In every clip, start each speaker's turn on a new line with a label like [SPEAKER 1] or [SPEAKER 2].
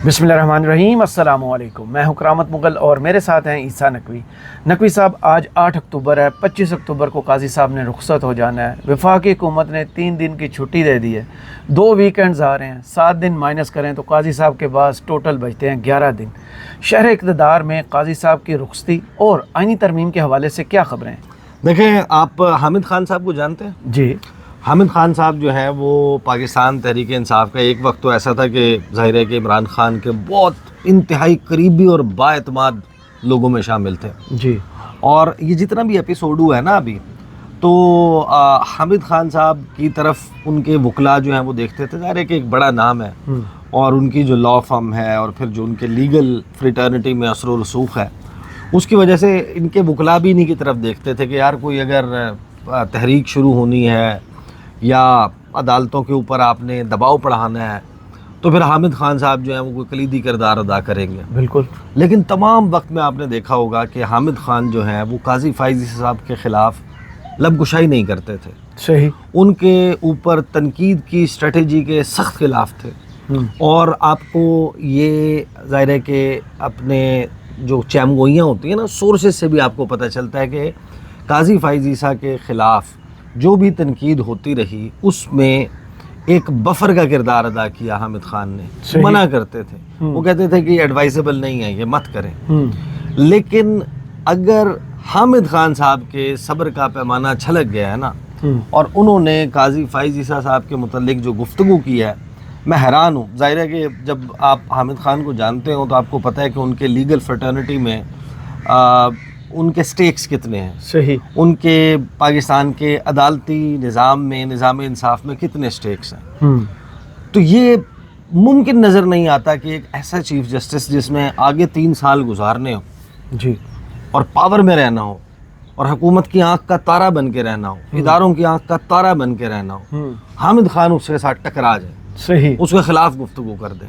[SPEAKER 1] बिस्मिल्लाहिर्रहमानिर्रहीम। अस्सलामु अलैकुम। मैं हूं करामत मुगल और मेरे साथ हैं ईसा नकवी। नकवी साहब, आज 8 अक्टूबर है। 25 अक्टूबर को काजी साहब ने रुखसत हो जाना है। वफाकी हुकूमत ने 3 दिन की छुट्टी दे दी है। 2 वीकेंड्स आ रहे हैं। 7 दिन माइनस करें तो काजी साहब के पास टोटल बचते हैं 11 दिन। शहर इक़्तिदार में काजी साहब की रुखसती और आइनी तरमीम के हवाले से क्या खबरें हैं?
[SPEAKER 2] देखें, आप हामिद खान साहब को जानते हैं?
[SPEAKER 1] जी।
[SPEAKER 2] हामिद खान साहब जो हैं वो पाकिस्तान तहरीक इंसाफ का एक वक्त तो ऐसा था कि ज़ाहिर है कि इमरान खान के बहुत इंतहाई करीबी और बाएतमाद लोगों में शामिल थे
[SPEAKER 1] जी।
[SPEAKER 2] और ये जितना भी एपिसोड हुआ है ना अभी, तो हामिद खान साहब की तरफ उनके वकला जो हैं वो देखते थे। ज़ाहिर है कि एक बड़ा नाम है और उनकी जो लॉ फर्म है और फिर जो उनके लीगल फ्रेटर्निटी में असर व रसूख है, उसकी वजह से इनके वकला भी इन्हीं की तरफ देखते थे कि यार कोई अगर तहरीक शुरू होनी है या अदालतों के ऊपर आपने दबाव बढ़ाना है तो फिर हामिद खान साहब जो हैं वो कोई कलीदी किरदार अदा करेंगे।
[SPEAKER 1] बिल्कुल।
[SPEAKER 2] लेकिन तमाम वक्त में आपने देखा होगा कि हामिद खान जो हैं वो काजी फाइजी साहब के ख़िलाफ़ लबकुशाई नहीं करते थे।
[SPEAKER 1] सही।
[SPEAKER 2] उनके ऊपर तनकीद की स्ट्रेटजी के सख्त खिलाफ थे। और आपको ये ज़ाहिर है कि अपने जो चैमगोइयाँ होती हैं ना, सोर्सेज से भी आपको पता चलता है कि काजी फाइजी साहब के ख़िलाफ़ जो भी तनकीद होती रही उसमें एक बफर का किरदार अदा किया हामिद खान ने। मना करते थे, वो कहते थे कि एडवाइजेबल नहीं है, ये मत करें। लेकिन अगर हामिद खान साहब के सब्र का पैमाना छलक गया है ना और उन्होंने काजी फाइज साहब के मुतल्लिक जो गुफ्तगू की है, मैं हैरान हूँ। ज़ाहिर है कि जब आप हामिद खान को जानते हो तो आपको पता है कि उनके लीगल फ्रेटर्निटी में उनके स्टेक्स कितने हैं।
[SPEAKER 1] सही।
[SPEAKER 2] उनके पाकिस्तान के अदालती निज़ाम में, निज़ाम इंसाफ में कितने स्टेक्स हैं। तो ये मुमकिन नज़र नहीं आता कि एक ऐसा चीफ़ जस्टिस जिसमें आगे 3 साल गुजारने हो
[SPEAKER 1] जी
[SPEAKER 2] और पावर में रहना हो और हुकूमत की आंख का तारा बन के रहना हो, इदारों की आंख का तारा बन के रहना हो, हामिद खान उसके साथ टकरा जाए,
[SPEAKER 1] सही,
[SPEAKER 2] उसके ख़िलाफ़ गुफ्तगू कर दें।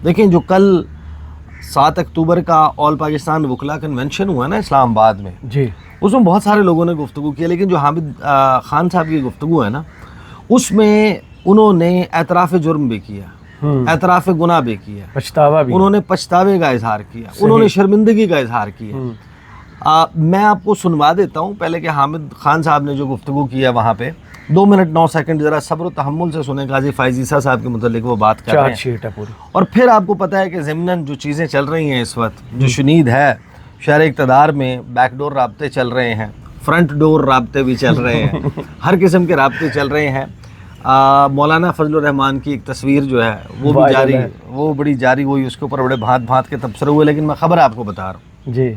[SPEAKER 2] देखें, जो कल 7 अक्टूबर का ऑल पाकिस्तान वकला कन्वेंशन हुआ ना इस्लामाबाद में, जी, उसमें बहुत सारे लोगों ने गुफ्तगू किया, लेकिन जो हामिद खान साहब की गुफ्तगू है ना, उसमें उन्होंने एतराफ़ जुर्म भी किया, एतराफ़ गुनाह भी किया,
[SPEAKER 1] पछतावा भी, उन्होंने
[SPEAKER 2] पछतावे का इजहार किया, उन्होंने शर्मिंदगी का इजहार किया। मैं आपको सुनवा देता हूँ पहले कि हामिद खान साहब ने जो गुफ्तगू किया वहाँ पे 2 मिनट 9 सेकंड ज़रा सब्र व तहम्मुल से सुने। काजी फाइज़ ईसा साहब के मुतालिक वो बात कर रहे हैं पूरी। और फिर आपको पता है कि ज़िमनन जो चीज़ें चल रही हैं इस वक्त, जो शुनीद है शहर इक़्तिदार में, बैकडोर राब्ते चल रहे हैं, फ्रंट डोर राब्ते भी चल रहे हैं, हर किस्म के राब्ते चल रहे हैं। मौलाना फजलुर रहमान की एक तस्वीर जो है वो भी जारी, वो बड़ी जारी हुई, उसके ऊपर बड़े भांत भांत के तबसरे हुए। लेकिन मैं ख़बर आपको बता रहा हूँ जी,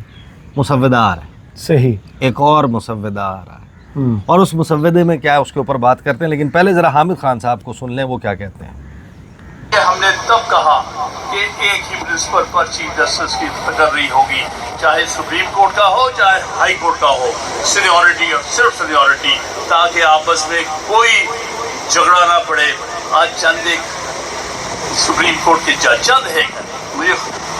[SPEAKER 2] मुसव्वदा आ रहा है। सही। एक और मुसव्वदा आ रहा है और उस मुसव्वदे में क्या है उसके ऊपर बात करते हैं। लेकिन पहले ज़रा हामिद खान साहब को सुन लें वो क्या कहते हैं।
[SPEAKER 3] हमने तब कहा कि एक ही प्रिंसिपल पर चीफ जस्टिस की तकर्री होगी, चाहे सुप्रीम कोर्ट का हो चाहे हाई कोर्ट का हो, सीनियरिटी और सिर्फ सीनियरिटी, ताकि आपस में कोई झगड़ा ना पड़े। आज चंद एक सुप्रीम कोर्ट के जज चंद है, मुझे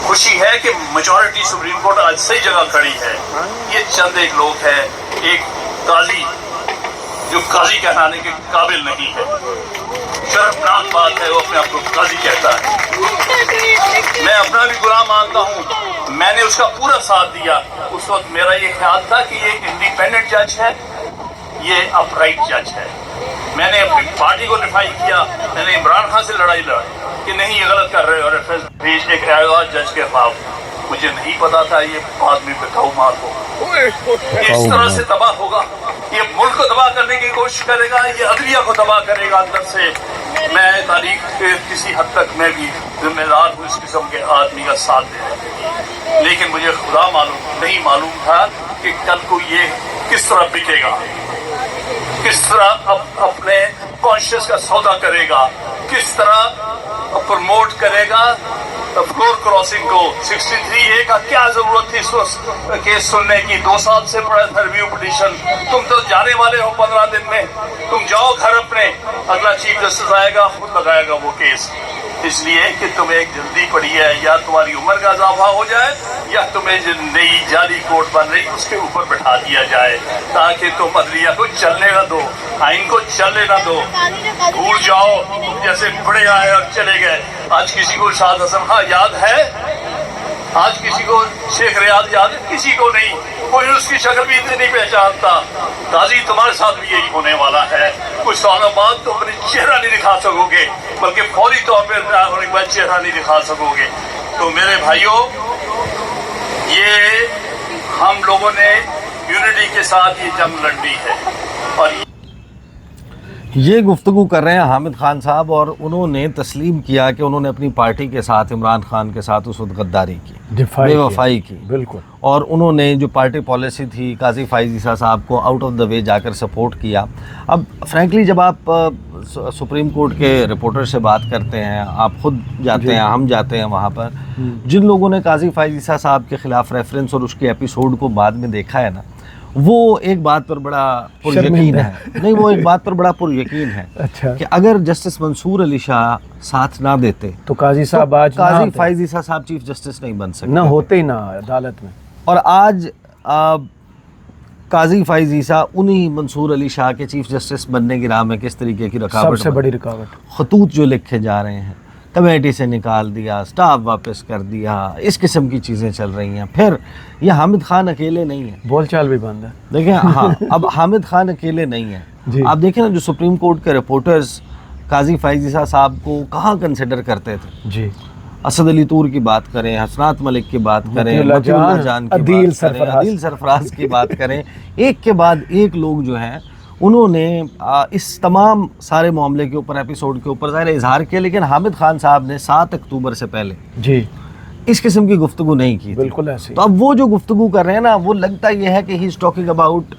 [SPEAKER 3] खुशी है कि मेजॉरिटी सुप्रीम कोर्ट आज सही जगह खड़ी है। ये चंद एक लोग हैं, एक काजी जो काजी कहलाने के काबिल नहीं है, शर्मनाक बात है, वो अपने आप को काजी कहता है। मैं अपना भी गुलाम मानता हूँ, मैंने उसका पूरा साथ दिया। उस वक्त मेरा ये ख्याल था कि ये इंडिपेंडेंट जज है, ये अपराइट जज है। मैंने अपनी पार्टी को डिफाई किया, मैंने इमरान खान से लड़ाई लड़ी कि नहीं ये गलत कर रहे हो, रेफरेंस भेज एक जज के खिलाफ। मुझे नहीं पता था ये आदमी पे काऊ मार हो, इस तरह से तबाह होगा, ये मुल्क को तबाह करने की कोशिश करेगा, ये अदलिया को तबाह करेगा अंदर से। मैं तारीख के किसी हद तक मैं भी जिम्मेदार हूँ इस किस्म के आदमी का साथ देने, लेकिन मुझे खुदा नहीं मालूम था कि कल को ये किस तरह बिकेगा, किस तरह अपने कॉन्शियस का सौदा करेगा, किस तरह प्रमोट करेगा फ्लोर क्रॉसिंग को। 63A का क्या जरूरत थी इस केस सुनने की? 2 साल से पड़ा था रिव्यू पिटीशन। तुम तो जाने वाले हो 15 दिन में, तुम जाओ घर अपने, अगला चीफ जस्टिस आएगा खुद लगाएगा वो केस। इसलिए कि तुम्हें एक जल्दी पड़ी है, या तुम्हारी उम्र का इजाफा हो जाए या तुम्हें जो नई जाली कोर्ट बन रही उसके ऊपर बैठा दिया जाए, ताकि तुम अदलिया को चलने ना दो, आइन को चलने ना दो। भूल जाओ तुम जैसे बड़े आए और चले गए। आज किसी को शाद हसन खां याद है? आज किसी को शेख रियाज याद है? किसी को नहीं, कोई उसकी शक्ल भी इतनी नहीं पहचानता। काजी तुम्हारे साथ भी यही होने वाला है। कुछ सालों बाद तो अपनी चेहरा नहीं दिखा सकोगे, बल्कि फौरी तौर पर रिटायर होने के बाद चेहरा नहीं दिखा सकोगे। तो मेरे भाइयों, ये हम लोगों ने यूनिटी के साथ ये जंग लड़नी है। और
[SPEAKER 2] ये गुफ्तगू कर रहे हैं हामिद खान साहब, और उन्होंने तस्लीम किया कि उन्होंने अपनी पार्टी के साथ, इमरान खान के साथ उस वक्त गद्दारी की, बेवफाई की।
[SPEAKER 1] बिल्कुल।
[SPEAKER 2] और उन्होंने जो पार्टी पॉलिसी थी काजी फाइज ईसा साहब को आउट ऑफ द वे जाकर सपोर्ट किया। अब फ्रैंकली जब आप सुप्रीम कोर्ट के रिपोर्टर से बात करते हैं, आप खुद जाते हैं, हम जाते हैं वहाँ पर, जिन लोगों ने काजी फाइज ईसा साहब के ख़िलाफ़ रेफरेंस और उसके एपिसोड को बाद में देखा है ना, वो एक बात पर बड़ा पुरयकीन है। नहीं, वो एक बात पर बड़ा पुरयकीन है।
[SPEAKER 1] अच्छा।
[SPEAKER 2] कि अगर जस्टिस मंसूर अली शाह साथ ना देते
[SPEAKER 1] तो काजी साहब आज
[SPEAKER 2] काजी फाइज ईसा साहब चीफ जस्टिस नहीं बन सकते,
[SPEAKER 1] ना होते ही ना अदालत में।
[SPEAKER 2] और आज काजी फाइज ईसा उन्हीं मंसूर अली शाह के चीफ जस्टिस बनने की राह में किस तरीके की रुकावट,
[SPEAKER 1] सबसे बड़ी रुकावट,
[SPEAKER 2] खतूत जो लिखे जा रहे हैं, कमेटी से निकाल दिया, स्टाफ वापस कर दिया, इस किस्म की चीज़ें चल रही हैं। फिर ये हामिद खान अकेले नहीं है,
[SPEAKER 1] बोलचाल भी बंद है।
[SPEAKER 2] देखें, हाँ, अब हामिद खान अकेले नहीं है। आप देखें ना, जो सुप्रीम कोर्ट के रिपोर्टर्स काजी फाइज ईसा साहब को कहाँ कंसिडर करते थे जी, असद अली तूर की बात करें, हसनात मलिक की बात करें, मतीउल्लाह जान की
[SPEAKER 1] अदील
[SPEAKER 2] बात करें, अदील सरफराज की बात करें, एक के बाद एक लोग जो हैं उन्होंने इस तमाम सारे मामले के ऊपर, एपिसोड के ऊपर ज़ाहिर इजहार किया। लेकिन हामिद खान साहब ने 7 अक्टूबर से पहले
[SPEAKER 1] जी
[SPEAKER 2] इस किस्म की गुफ्तगू नहीं की।
[SPEAKER 1] बिल्कुल ऐसे।
[SPEAKER 2] तो अब वो जो गुफ्तगू कर रहे हैं ना, वो लगता ये है कि he is talking about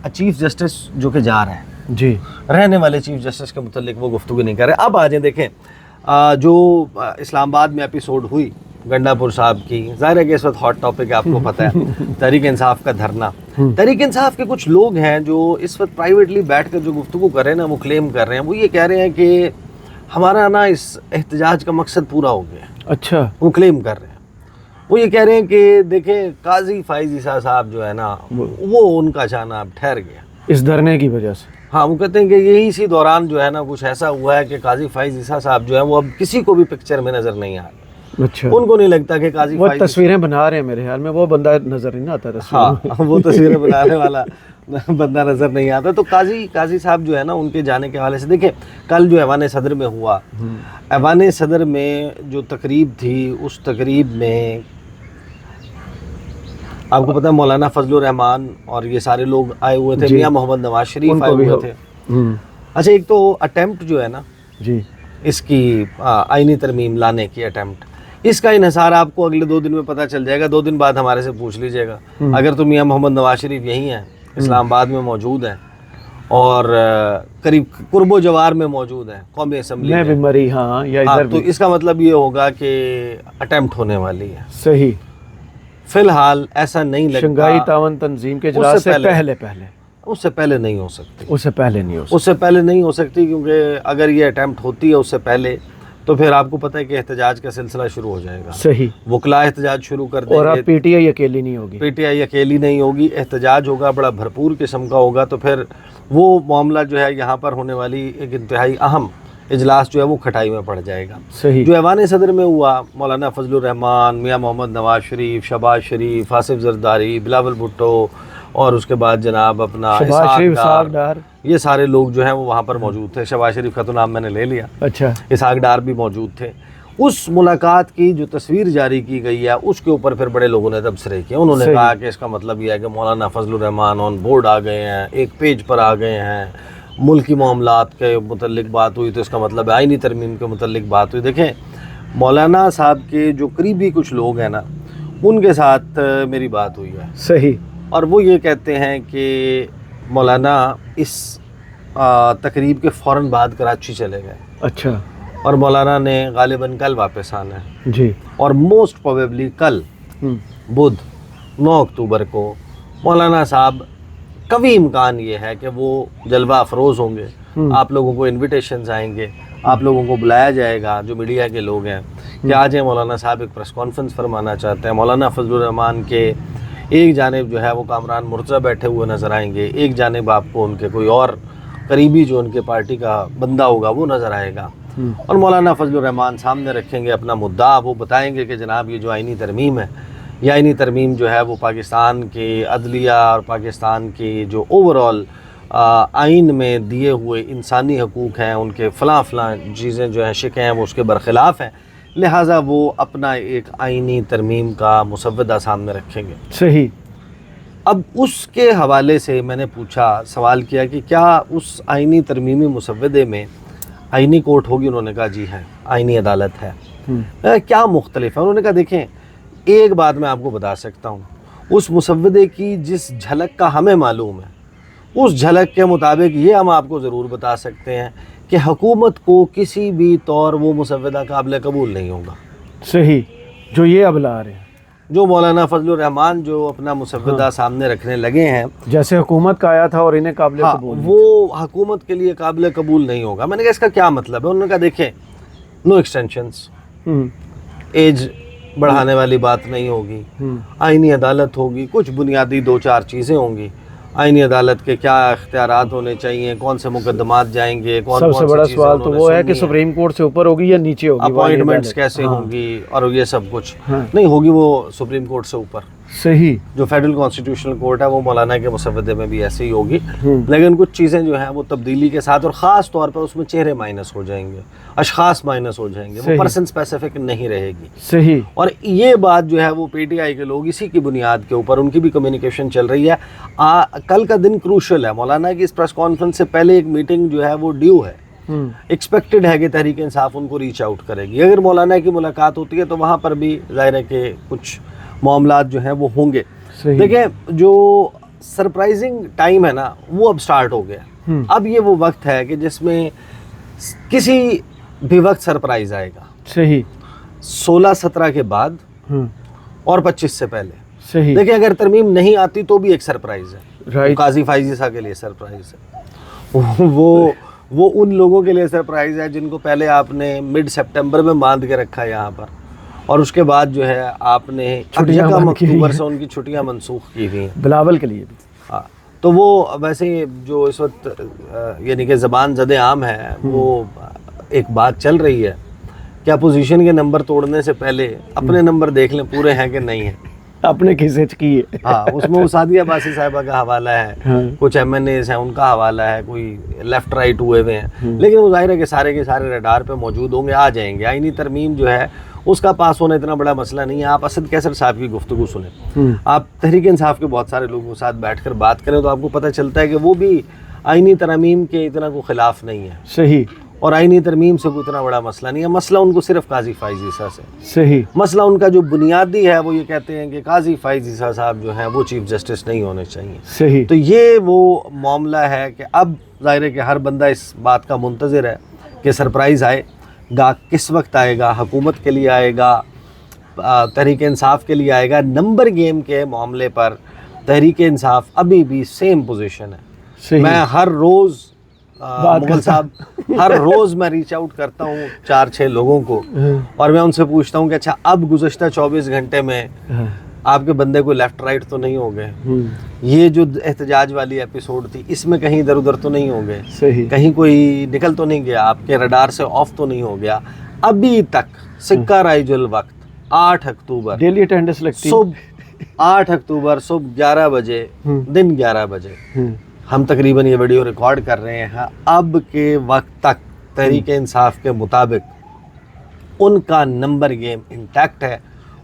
[SPEAKER 2] chief justice जो कि जा रहे हैं
[SPEAKER 1] जी,
[SPEAKER 2] रहने वाले चीफ जस्टिस के मुतल्लिक वो गुफ्तगू नहीं कर रहे। अब आ जाए, देखें जो इस्लामाबाद में एपिसोड हुई गंडापुर साहब की, ज़ाहिर है कि इस वक्त हॉट टॉपिक है, आपको पता है, तहरीक इंसाफ का धरना। तहरीक इंसाफ के कुछ लोग हैं जो इस वक्त प्राइवेटली बैठ कर जो गुफ्तगू कर रहे हैं ना, वो क्लेम कर रहे हैं, वो ये कह रहे हैं कि हमारा ना इस एहतजाज का मकसद पूरा हो गया।
[SPEAKER 1] अच्छा।
[SPEAKER 2] वो क्लेम कर रहे हैं, वो ये कह रहे हैं कि देखें, काजी फाइज ईसा साहब जो है ना, वो उनका जाना अब ठहर गया
[SPEAKER 1] इस धरने की वजह से।
[SPEAKER 2] हाँ, वो कहते हैं कि यही इसी दौरान जो है ना कुछ ऐसा हुआ है कि काजी फाइज ईसा साहब जो है वो अब किसी को भी पिक्चर में नज़र नहीं आ रहे।
[SPEAKER 1] अच्छा।
[SPEAKER 2] उनको नहीं लगता कि काजी
[SPEAKER 1] वो तस्वीरें बना रहे हैं, मेरे ख्याल में वो बंदा नजर नहीं आता तस्वीर।
[SPEAKER 2] हाँ, वो तस्वीरें बनाने वाला बंदा नजर नहीं आता। तो काजी साहब जो है ना, उनके जाने के हवाले से देखें, कल जो ऐवान सदर में हुआ, ऐवान सदर में जो तकरीब थी, उस तकरीब में आपको पता है मौलाना फजलुर रहमान और ये सारे लोग आए हुए थे, मियां मोहम्मद नवाज शरीफ आए हुए थे। अच्छा, एक तो अटेम्प्ट जो है ना जी, इसकी आईनी तरमीम लाने की अटेम्प्ट, इसका इन्हिसार आपको अगले 2 दिन में पता चल जाएगा। 2 दिन बाद हमारे से पूछ लीजिएगा। अगर तो मियां मोहम्मद नवाज शरीफ यहीं हैं, इस्लामाबाद में मौजूद हैं और करीब कुर्बो जवार में मौजूद हैं, कौमी असम्बली में भी मरी, हाँ, या इधर तो इसका मतलब ये होगा कि अटेम्प्ट होने वाली है। सही। फिलहाल ऐसा नहीं लगता,
[SPEAKER 1] शंघाई तावन तंजीम के इजलास से पहले
[SPEAKER 2] उससे पहले नहीं हो सकती,
[SPEAKER 1] उससे पहले नहीं हो सकती,
[SPEAKER 2] क्योंकि अगर ये अटेम्प्ट होती है उससे पहले, तो फिर आपको पता है कि एहतजाज का सिलसिला शुरू हो जाएगा। सही। वकला एहतजाज शुरू कर देंगे,
[SPEAKER 1] और अब पीटीआई अकेली नहीं होगी,
[SPEAKER 2] एहतजाज होगा, बड़ा भरपूर किस्म का होगा। तो फिर वो मामला जो है यहाँ पर होने वाली एक इंतहाई अहम इजलास जो है वो खटाई में पड़ जाएगा। सही। जो ऐवान सदर में हुआ, मौलाना फजलुर रहमान, मियां मोहम्मद नवाज शरीफ, शहबाज शरीफ, आसिफ जरदारी, बिलावल भुट्टो और उसके बाद जनाब अपना इसहाक डार, ये सारे लोग जो हैं वो वहाँ पर मौजूद थे। शहबाज शरीफ का तो नाम मैंने ले लिया। अच्छा। इसहाक डार भी मौजूद थे। उस मुलाकात की जो तस्वीर जारी की गई है, उसके ऊपर फिर बड़े लोगों ने तबसरे किए। उन्होंने कहा कि इसका मतलब यह है कि मौलाना फजलुर रहमान ऑन बोर्ड आ गए हैं, एक पेज पर आ गए हैं, मुल्की मामलात के मुतल्लिक बात हुई तो इसका मतलब आईनी तरमीम के मुतल्लिक बात हुई। देखें, मौलाना साहब के जो करीबी कुछ लोग हैं ना, उनके साथ मेरी बात हुई है। सही। और वो ये कहते हैं कि मौलाना इस तकरीब के फ़ौरन बाद कराची चले गए। अच्छा। और मौलाना ने गालिबन कल वापस आना है जी, और मोस्ट प्रोबेबली कल बुध 9 अक्टूबर को मौलाना साहब, कभी इम्कान ये है कि वो जलवा अफरोज़ होंगे, आप लोगों को इन्विटेशंस आएंगे, آپ لوگوں کو بلایا جائے گا جو میڈیا کے لوگ ہیں کہ آ جائیں، مولانا صاحب ایک پریس کانفرنس فرمانا چاہتے ہیں. مولانا فضل الرحمان کے ایک جانب جو ہے وہ کامران مرتضیٰ بیٹھے ہوئے نظر آئیں گے، ایک جانب آپ کو ان کے کوئی اور قریبی جو ان کے پارٹی کا بندہ ہوگا وہ نظر آئے گا، اور مولانا فضل الرحمان سامنے رکھیں گے اپنا مدعا. وہ بتائیں گے کہ جناب یہ جو آئینی ترمیم ہے، یہ آئینی ترمیم جو ہے وہ پاکستان کے عدلیہ اور پاکستان کی جو اوور آل آئین میں دیے ہوئے انسانی حقوق ہیں، ان کے فلاں چیزیں جو ہیں شکیں ہیں وہ اس کے برخلاف ہیں، لہٰذا وہ اپنا ایک آئینی ترمیم کا مسودہ سامنے رکھیں گے.
[SPEAKER 1] صحیح.
[SPEAKER 2] اب اس کے حوالے سے میں نے پوچھا، سوال کیا کہ کیا اس آئینی ترمیمی مسودے میں آئینی کورٹ ہوگی؟ انہوں نے کہا جی ہے، آئینی عدالت ہے. کیا مختلف ہے؟ انہوں نے کہا دیکھیں ایک بات میں آپ کو بتا سکتا ہوں، اس مسودے کی جس جھلک کا ہمیں معلوم ہے اس جھلک کے مطابق یہ ہم آپ کو ضرور بتا سکتے ہیں کہ حکومت کو کسی بھی طور وہ مسودہ قابل قبول نہیں ہوگا.
[SPEAKER 1] صحیح. جو یہ اب لا رہے ہیں،
[SPEAKER 2] جو مولانا فضل الرحمان جو اپنا مسودہ سامنے رکھنے لگے ہیں،
[SPEAKER 1] جیسے حکومت کا آیا تھا اور انہیں قابل قبول نہیں.
[SPEAKER 2] وہ حکومت کے لیے قابل قبول نہیں ہوگا. میں نے کہا اس کا کیا مطلب ہے؟ انہوں نے کہا دیکھیں نو ایکسٹینشنز، ایج بڑھانے والی بات نہیں ہوگی، آئینی عدالت ہوگی، کچھ بنیادی 2-4 چیزیں ہوں گی. آئینی عدالت کے کیا اختیارات ہونے چاہیے، کون سے مقدمات جائیں گے،
[SPEAKER 1] سب سے بڑا سوال تو وہ ہے کہ سپریم کورٹ سے اوپر ہوگی یا نیچے ہوگی،
[SPEAKER 2] اپوائنٹمنٹس کیسے ہوں گی، اور یہ سب کچھ نہیں ہوگی وہ سپریم کورٹ سے اوپر.
[SPEAKER 1] صحیح.
[SPEAKER 2] جو فیڈرل کانسٹیٹیوشنل کورٹ ہے وہ مولانا کے مسودے میں بھی ایسے ہی ہوگی، لیکن کچھ چیزیں جو ہیں وہ تبدیلی کے ساتھ، اور خاص طور پر اس میں چہرے مائنس ہو جائیں گے، اشخاص مائنس ہو جائیں گے، وہ پرسن اسپیسیفک نہیں رہے گی.
[SPEAKER 1] صحیح.
[SPEAKER 2] اور یہ بات جو ہے وہ پی ٹی آئی کے لوگ اسی کی بنیاد کے اوپر ان کی بھی کمیونیکیشن چل رہی ہے. کل کا دن کروشل ہے. مولانا کی اس پریس کانفرنس سے پہلے ایک میٹنگ جو ہے وہ ڈیو ہے، ایکسپیکٹڈ ہے کہ تحریک انصاف ان کو ریچ آؤٹ کرے گی. اگر مولانا کی ملاقات ہوتی ہے تو وہاں پر بھی ظاہر ہے کہ کچھ معاملات جو ہیں وہ ہوں گے. دیکھیں جو سرپرائزنگ ٹائم ہے نا وہ اب سٹارٹ ہو گیا. اب یہ وہ وقت ہے کہ جس میں کسی بھی وقت سرپرائز آئے گا.
[SPEAKER 1] صحیح.
[SPEAKER 2] 16-17 کے بعد اور 25 سے پہلے.
[SPEAKER 1] صحیح.
[SPEAKER 2] دیکھیں اگر ترمیم نہیں آتی تو بھی ایک سرپرائز ہے.
[SPEAKER 1] رائٹ.
[SPEAKER 2] قاضی فائز عیسیٰ کے لیے سرپرائز ہے، وہ ان لوگوں کے لیے سرپرائز ہے جن کو پہلے آپ نے مڈ سپٹمبر میں باندھ کے رکھا ہے یہاں پر، اور اس کے بعد جو ہے آپ نے 1 اکتوبر سے ان کی چھٹیاں منسوخ کی ہوئی ہیں.
[SPEAKER 1] بلاول کے لیے بھی.
[SPEAKER 2] ہاں تو وہ ویسے جو اس وقت یعنی کہ زبان زد عام ہے، وہ ایک بات چل رہی ہے کہ اپوزیشن کے نمبر توڑنے سے پہلے اپنے نمبر دیکھ لیں پورے ہیں کہ نہیں ہیں.
[SPEAKER 1] اپنے کھسے کی ہے.
[SPEAKER 2] ہاں اس میں وہ سعدیہ عباسی صاحبہ کا حوالہ ہے، کچھ ایم این ایز ہیں ان کا حوالہ ہے، کوئی لیفٹ رائٹ ہوئے ہوئے ہیں، لیکن وہ ظاہر ہے کہ سارے کے سارے ریڈار پہ موجود ہوں گے، آ جائیں گے. آئینی ترمیم جو ہے اس کا پاس ہونا اتنا بڑا مسئلہ نہیں ہے. آپ اسد کیسر صاحب کی گفتگو سنیں، آپ تحریک انصاف کے بہت سارے لوگوں کے ساتھ بیٹھ کر بات کریں تو آپ کو پتہ چلتا ہے کہ وہ بھی آئینی ترمیم کے اتنا کوئی خلاف نہیں ہے.
[SPEAKER 1] صحیح.
[SPEAKER 2] اور آئینی ترمیم سے کوئی اتنا بڑا مسئلہ نہیں ہے. مسئلہ ان کو صرف قاضی فائز عیسیٰ سے.
[SPEAKER 1] صحیح.
[SPEAKER 2] مسئلہ ان کا جو بنیادی ہے وہ یہ کہتے ہیں کہ قاضی فائز عیسیٰ صاحب جو ہیں وہ چیف جسٹس نہیں ہونے چاہیے.
[SPEAKER 1] صحیح.
[SPEAKER 2] تو یہ وہ معاملہ ہے کہ اب ظاہر ہے کہ ہر بندہ اس بات کا منتظر ہے کہ سرپرائز آئے گا، کس وقت آئے گا، حکومت کے لیے آئے گا، تحریک انصاف کے لیے آئے گا. نمبر گیم کے معاملے پر تحریک انصاف ابھی بھی سیم پوزیشن ہے. میں ہر روز مغل صاحب ہر روز میں ریچ آؤٹ کرتا ہوں 4-6 لوگوں کو، اور میں ان سے پوچھتا ہوں کہ اچھا اب گزشتہ 24 گھنٹے میں آپ کے بندے کو لیفٹ رائٹ تو نہیں ہو گئے، یہ جو احتجاج والی ایپیسوڈ تھی اس میں کہیں ادھر ادھر تو نہیں ہو گئے، کہیں کوئی نکل تو نہیں گیا، آپ کے ریڈار سے آف تو نہیں ہو گیا. ابھی تک سکہ رائج الوقت 8 اکتوبر
[SPEAKER 1] ڈیلی اٹینڈنس لگتی
[SPEAKER 2] صبح 8 اکتوبر صبح 11 بجے دن 11 بجے ہم تقریباً یہ ویڈیو ریکارڈ کر رہے ہیں. اب کے وقت تک تحریک انصاف کے مطابق ان کا نمبر گیم انٹیکٹ ہے،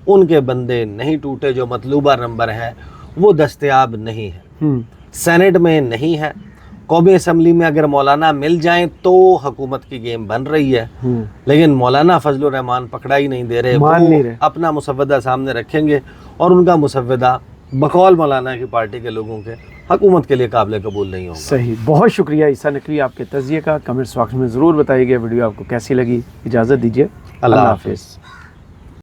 [SPEAKER 2] ان کے بندے نہیں ٹوٹے، جو مطلوبہ نمبر ہے وہ دستیاب نہیں ہے، سینٹ میں نہیں ہے. قومی اسمبلی میں اگر مولانا مل جائیں تو حکومت کی گیم بن رہی ہے، لیکن مولانا فضل الرحمان پکڑا ہی نہیں دے رہے. وہ اپنا مسودہ سامنے رکھیں گے اور ان کا مسودہ بقول مولانا کی پارٹی کے لوگوں کے حکومت کے لیے قابل قبول نہیں ہوگا.
[SPEAKER 1] صحیح. بہت شکریہ عیسیٰ نقوی آپ کے تجزیے کا. کمنٹس باکس میں ضرور بتائیے گا ویڈیو آپ کو کیسی لگی. اجازت دیجیے. اللہ حافظ.